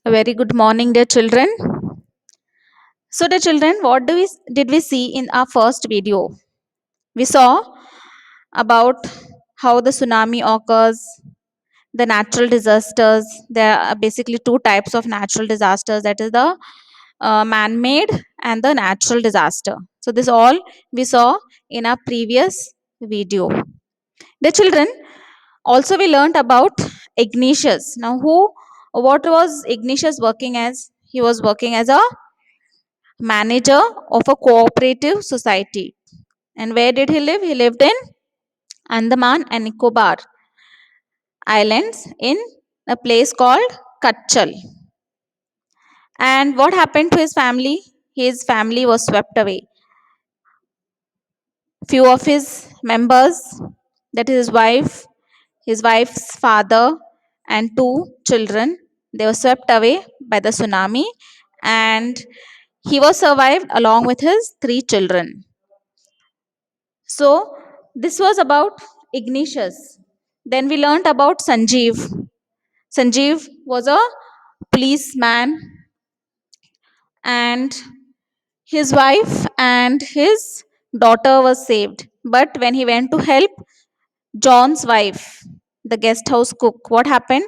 A very good morning, dear children. So, dear children, what did we see in our first video? We saw about how the tsunami occurs, the natural disasters. There are basically two types of natural disasters. That is the man-made and the natural disaster. So, this all we saw in our previous video. The children, also we learned about Ignatius. Now, what was Ignatius working as? He was working as a manager of a cooperative society. And where did he live? He lived in Andaman and Nicobar Islands in a place called Kachal. And what happened to his family? His family was swept away. Few of his members, that is his wife's father, and two children, they were swept away by the tsunami, and he was survived along with his three children. So, this was about Ignatius. Then we learned about Sanjeev. Sanjeev was a policeman, and his wife and his daughter was saved. But when he went to help John's wife, the guest house cook, what happened?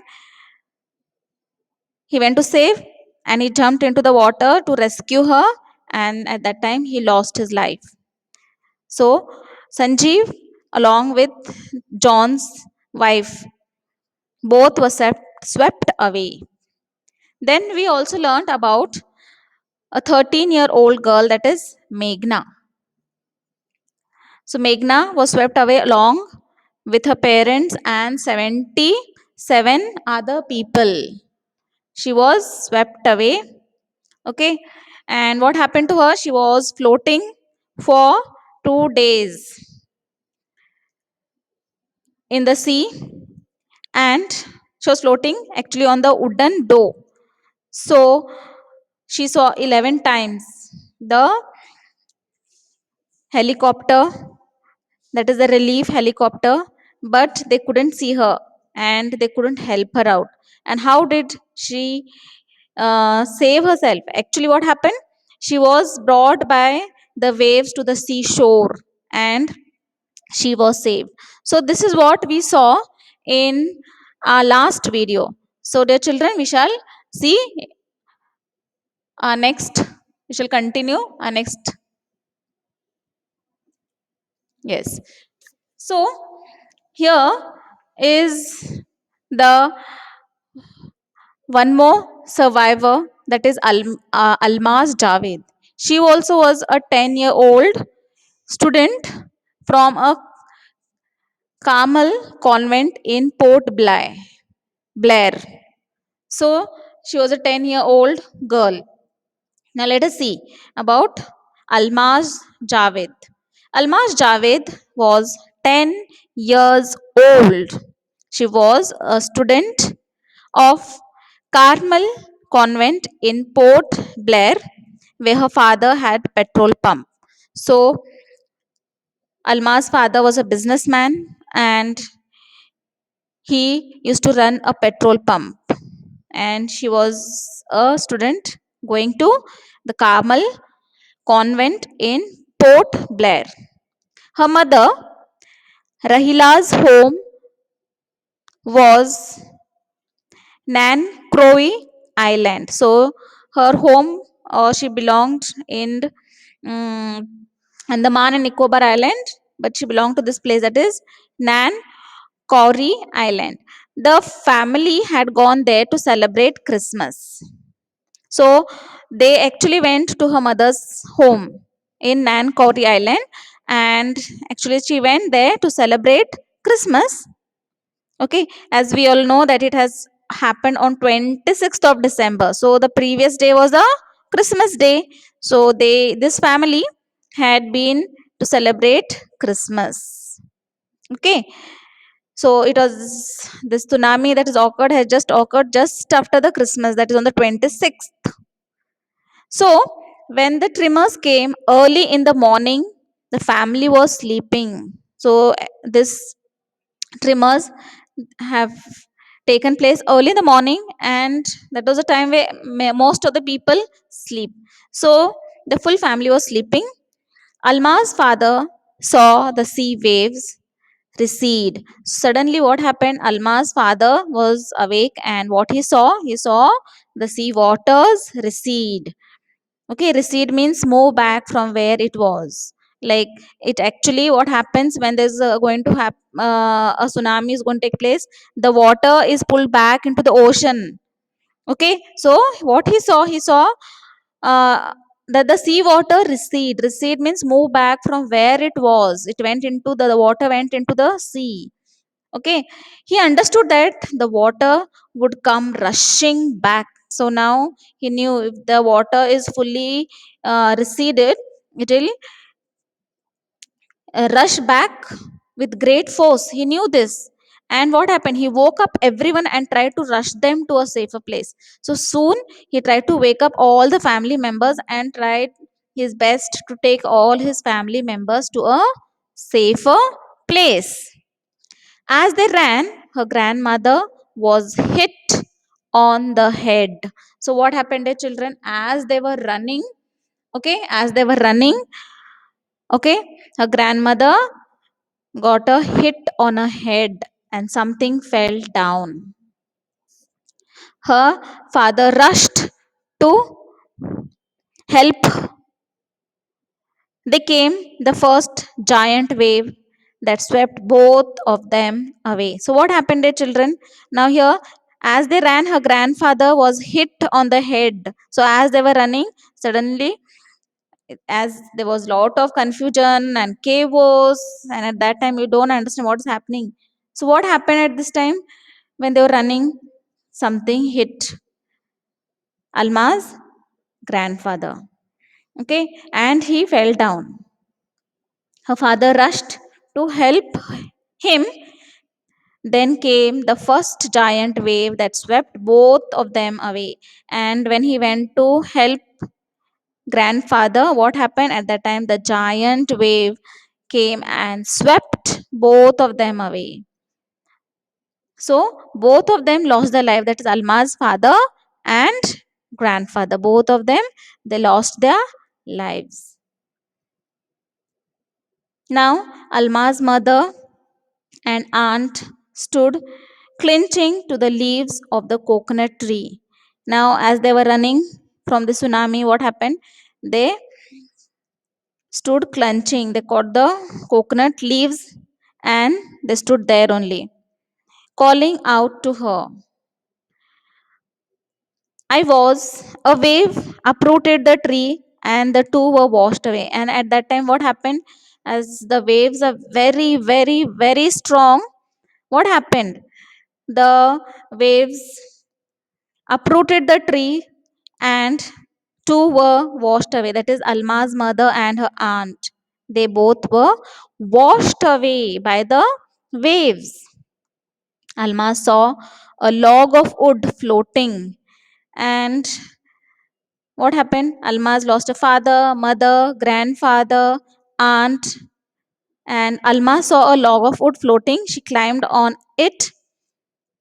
He went to save and he jumped into the water to rescue her, and at that time he lost his life. So, Sanjeev, along with John's wife, both were swept away. Then we also learned about a 13-year-old girl, that is Meghna. So, Meghna was swept away along with her parents and 77 other people. She was swept away. Okay. And what happened to her? She was floating for 2 days in the sea, and she was floating actually on the wooden dough. So she saw 11 times the helicopter, that is the relief helicopter, but they couldn't see her and they couldn't help her out. And how did she save herself? Actually, what happened? She was brought by the waves to the seashore and she was saved. So, this is what we saw in our last video. So, dear children, we shall see our next, we shall continue our next. Yes. So, here is the one more survivor, that is Almaz Javed. She also was a 10-year-old student from a Carmel convent in Port Blair. So she was a 10-year-old girl. Now let us see about Almaz Javed. Almaz Javed was 10 years old. She was a student of Carmel Convent in Port Blair, where her father had petrol pump. So Alma's father was a businessman and he used to run a petrol pump. And she was a student going to the Carmel Convent in Port Blair. Her mother, Rahila's home was Nancroy Island. So her home, she belonged in Andaman and Nicobar Island, but she belonged to this place, that is Nancroy Island. The family had gone there to celebrate Christmas. So they actually went to her mother's home in Nancroy Island, and actually she went there to celebrate Christmas. Okay, as we all know that it has happened on 26th of December. So the previous day was a Christmas day. So this family had been to celebrate Christmas. Okay. So it was this tsunami that has occurred has just occurred just after the Christmas, that is on the 26th. So when the trimmers came early in the morning, the family was sleeping. So this trimmers have taken place early in the morning, and that was a time where most of the people sleep. So the full family was sleeping. Alma's father saw the sea waves recede. Suddenly what happened, Alma's father was awake, and what he saw the sea waters recede. Okay, recede means move back from where it was. Like, it actually, what happens when there's going to happen, a tsunami is going to take place, the water is pulled back into the ocean. Okay, so what he saw uh, that the sea water recede means move back from where it was. It went into the water went into the sea. Okay, he understood that the water would come rushing back. So now he knew, if the water is fully receded, it will rush back with great force. He knew this. And what happened? He woke up everyone and tried to rush them to a safer place. So soon he tried to wake up all the family members and tried his best to take all his family members to a safer place. As they ran, her grandmother was hit on the head. So, what happened to children as they were running? Okay, as they were running, okay, her grandmother got a hit on her head and something fell down. Her father rushed to help. They came the first giant wave that swept both of them away. So, what happened to children? Now, here, as they ran, her grandfather was hit on the head. So, as they were running, suddenly, as there was lot of confusion and chaos, and at that time, you don't understand what is happening. So, what happened at this time when they were running? Something hit Alma's grandfather. Okay, and he fell down. Her father rushed to help him. Then came the first giant wave that swept both of them away. And when he went to help grandfather, what happened at that time? The giant wave came and swept both of them away. So both of them lost their life. That is Alma's father and grandfather. Both of them, they lost their lives. Now Alma's mother and aunt stood clinching to the leaves of the coconut tree. Now, as they were running from the tsunami, what happened? They stood clenching. They caught the coconut leaves and they stood there only, calling out to her. I was. A wave uprooted the tree and the two were washed away. And at that time, what happened? As the waves are very, very, very strong, what happened? The waves uprooted the tree and two were washed away. That is Alma's mother and her aunt. They both were washed away by the waves. Alma saw a log of wood floating. And what happened? Alma's lost a father, mother, grandfather, aunt. And Alma saw a log of wood floating. She climbed on it.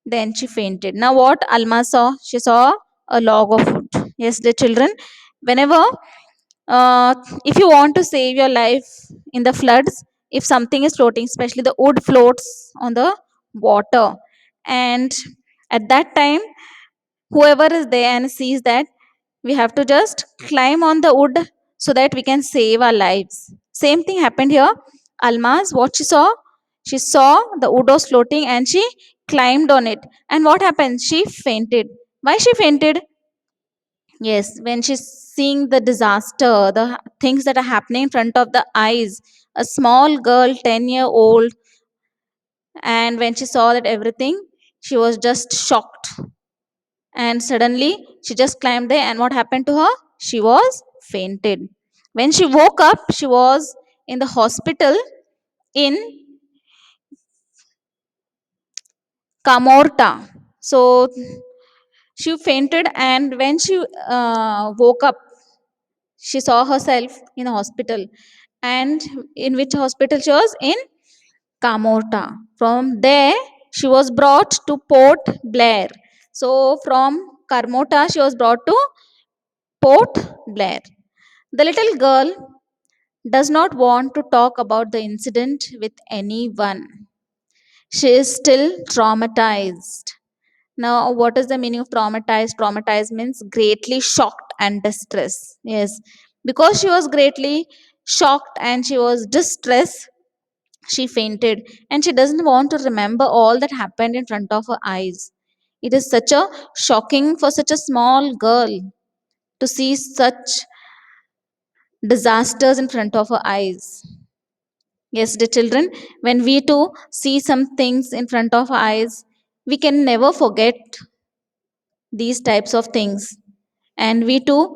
Then she fainted. Now, what Alma saw? She saw a log of wood. Yes, the children, whenever, uh, if you want to save your life in the floods, if something is floating, especially the wood floats on the water, and at that time, whoever is there and sees that, we have to just climb on the wood so that we can save our lives. Same thing happened here. Alma's, what she saw the wood was floating and she climbed on it. And what happened? She fainted. Why she fainted? Yes, when she's seeing the disaster, the things that are happening in front of the eyes, a small girl, 10-year-old, and when she saw that everything, she was just shocked. And suddenly, she just climbed there, and what happened to her? She was fainted. When she woke up, she was in the hospital in Camorta. So she fainted, and when she woke up, she saw herself in a hospital. And in which hospital she was? In Camorta. From there, she was brought to Port Blair. So from Carmota, she was brought to Port Blair. The little girl does not want to talk about the incident with anyone. She is still traumatized. Now, what is the meaning of traumatized? Traumatized means greatly shocked and distressed. Yes, because she was greatly shocked and she was distressed, she fainted and she doesn't want to remember all that happened in front of her eyes. It is such a shocking for such a small girl to see such disasters in front of her eyes. Yes, the children, when we too see some things in front of our eyes, we can never forget these types of things, and we too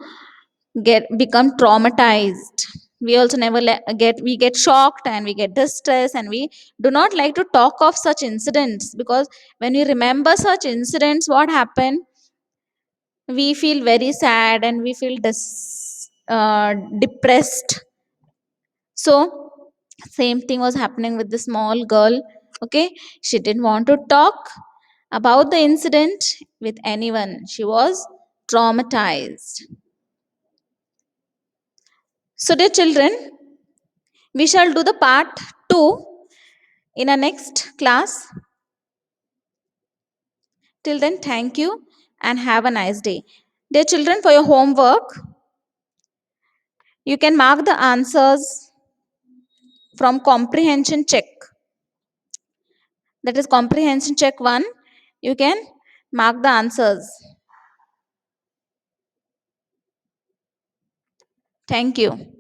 get become traumatized. We also never get shocked and we get distressed, and we do not like to talk of such incidents, because when we remember such incidents what happened, we feel very sad and we feel depressed. So same thing was happening with the small girl. Okay, she didn't want to talk about the incident with anyone. She was traumatized. So dear children, we shall do the part 2 in our next class. Till then, thank you and have a nice day. Dear children, for your homework, you can mark the answers from comprehension check. That is comprehension check 1. You can mark the answers. Thank you.